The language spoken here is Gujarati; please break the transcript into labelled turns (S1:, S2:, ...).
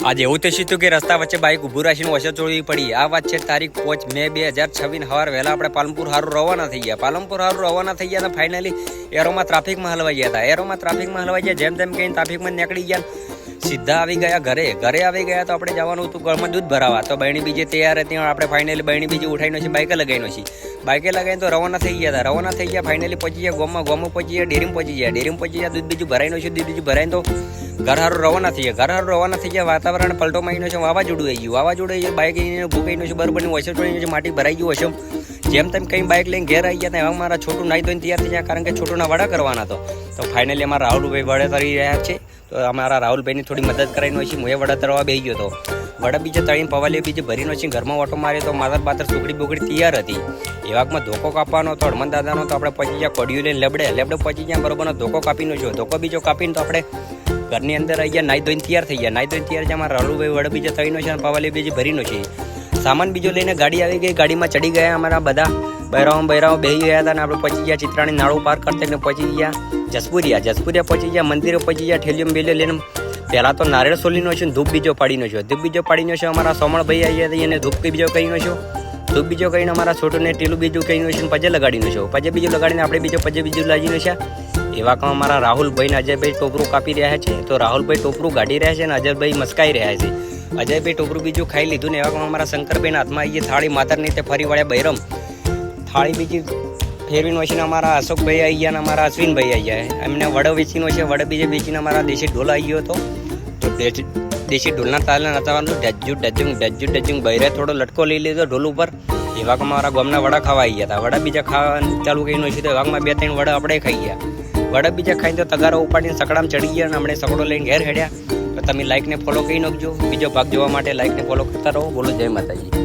S1: આજે એવું થયું હતું કે રસ્તા વચ્ચે બાઇક ઊભું રાખીને વચ્ચે ચોળવી પડી. આ વાત છે તારીખ 5 મે 2026 સવાર વહેલા આપણે પાલનપુર હારું રવાના થઈ ગયા. પાલનપુર હારું રવાના થઈ ગયા અને ફાઇનલી એરોમાં ટ્રાફિકમાં હલવાઈ ગયા હતા. એરોમાં ટ્રાફિકમાં હલવાઈ ગયા, જેમ તેમ કહીને ટ્રાફિકમાં નીકળી ગયા, સીધા આવી ગયા ઘરે. ઘરે આવી ગયા તો આપણે જવાનું હતું ઘરમાં દૂધ ભરાવા. તો બહેણી બીજી તૈયાર હતી, આપણે ફાઇનલી બહેણી બીજી ઉઠાવીનો છે, બાઇકે લગાવીનો છે. બાઇકે લગાવીને તો રવાના થઈ ગયા હતા. રવાના થઈ ગયા, ફાઇનલી પહોંચી ગયા ગામમાં પહોંચી ગયા, ડેરીમાં પહોંચી ગયા. ડેરીમાં પહોંચી ગયા, દૂધ બીજું ભરાઈનો છે. દૂધ બીજું ભરાઈને તો ઘર હારું રવાના થઈ ગયા. ઘર હારું રવાના થઈ ગયા, વાતાવરણ પલટો મારીનો છે, વાવાઝોડું આવી ગયું. વાવાઝોડું આવી બાઇક ભૂકાઈનો છે, બરોબરની વચ્ચે ચોડીને છે, માટી ભરાઈ ગયું હશે. જેમ તેમ કંઈ બાઇક લઈને ઘેર આવી ગયા હતા. એવા મારા છોટું નાહી ધોઈને તૈયાર થઈ ગયા, કારણ કે છોટુના વડા કરવાના હતો. તો ફાઇનલી અમારા રાહુલભાઈ વડા તરી રહ્યા છે. તો અમારા રાહુલભાઈની થોડી મદદ કરાવીનો છે. હું એ વડા તરવા બેસી ગયો હતો. વડા બીજે તળીને પવાલી બીજે ભરીનો છે. ઘરમાં ઓટો માર્યો તો માતર બાતર સુકડી બોકડી તૈયાર હતી. એવામાં ધોકો કાપવાનો હતો હનુમાન દાદાનો. તો આપણે પહોંચી ગયા કોડિયું લઈને લેબડે પહોંચી ગયા, બરોબરનો ધોકો કાપીનો છે. ધોકો બીજો કાપીને તો આપણે ઘરની અંદર આવી ગયા, નાહી ધોઈને તૈયાર થઈ ગયા. નાહી ધોઈને તૈયાર છે. અમારા રાહુલભાઈ વડા બીજે તળીનો છે અને પવાલી બીજી ભરીનો છે. સામાન બીજો લઈને ગાડી આવી ગઈ. ગાડીમાં ચડી ગયા અમારા બધા બૈરાઓ બેસી ગયા હતા અને આપણે પહોંચી ગયા ચિત્રાણી નાળું પાર કરતા ને પહોંચી ગયા જસપુરિયા પહોંચી ગયા. મંદિરે પહોંચી ગયા. ઠેલિયો બેલિયો લઈને પહેલાં તો નારિયેળ સોલીનો છે, ધૂપ બીજો પાડીનો છે. ધૂપ બીજો પાડીનો છે. અમારા સોમણભાઈ આવી હતા એને ધૂપ બીજો કહીનો છે. ધૂપ બીજો કહીને અમારા છોટુને ટેલું બીજું કહીનો છે, પજે લગાડીનો છે. પજે બીજું લગાડીને આપણે પજે બીજું લાગીનો છે. એવા કામ અમારા રાહુલભાઈ ને અજયભાઈ ટોપરું કાપી રહ્યા છે. તો રાહુલભાઈ ટોપરું ગાડી રહ્યા છે અને અજયભાઈ મસ્કાઈ રહ્યા છે. અજયભાઈ ટોપરું બીજું ખાઈ લીધું ને એવા કામ અમારા શંકરભાઈના હાથમાં આવી થાળી માતરની તે ફરી વળ્યા બૈરમ. થાળી બીજી ફેરવીનો છે ને અમારા અશોકભાઈ આવી ગયા અને અમારા અશ્વિનભાઈ આવી ગયા. એમને વડો વેચીનો છે. વડો બીજે વેચીને અમારા દેશી ઢોલ આવી ગયો હતો. તો દેશી ઢોલના તાલે નચાવાનું ડજ્જું બૈરે થોડો લટકો લઈ લીધો ઢોલ ઉપર. એવા અમારા ગામના વડા ખાવા આવી ગયા હતા. વડા બીજા ખાવા ચાલુ કરીને છે. તો એવામાં 2-3 વડા આપણે ખાઈ ગયા. વડા બીજા ખાઈને તો તગારો ઉપાડીને સકડામાં ચડી ગયા અને આપણે સકડો લઈને ઘેર હેડ્યા. તો તમે લાઈકને ફોલો કરી નાખજો. બીજો ભાગ જોવા માટે લાઈકને ફોલો કરતા રહો. બોલો જય માતાજી.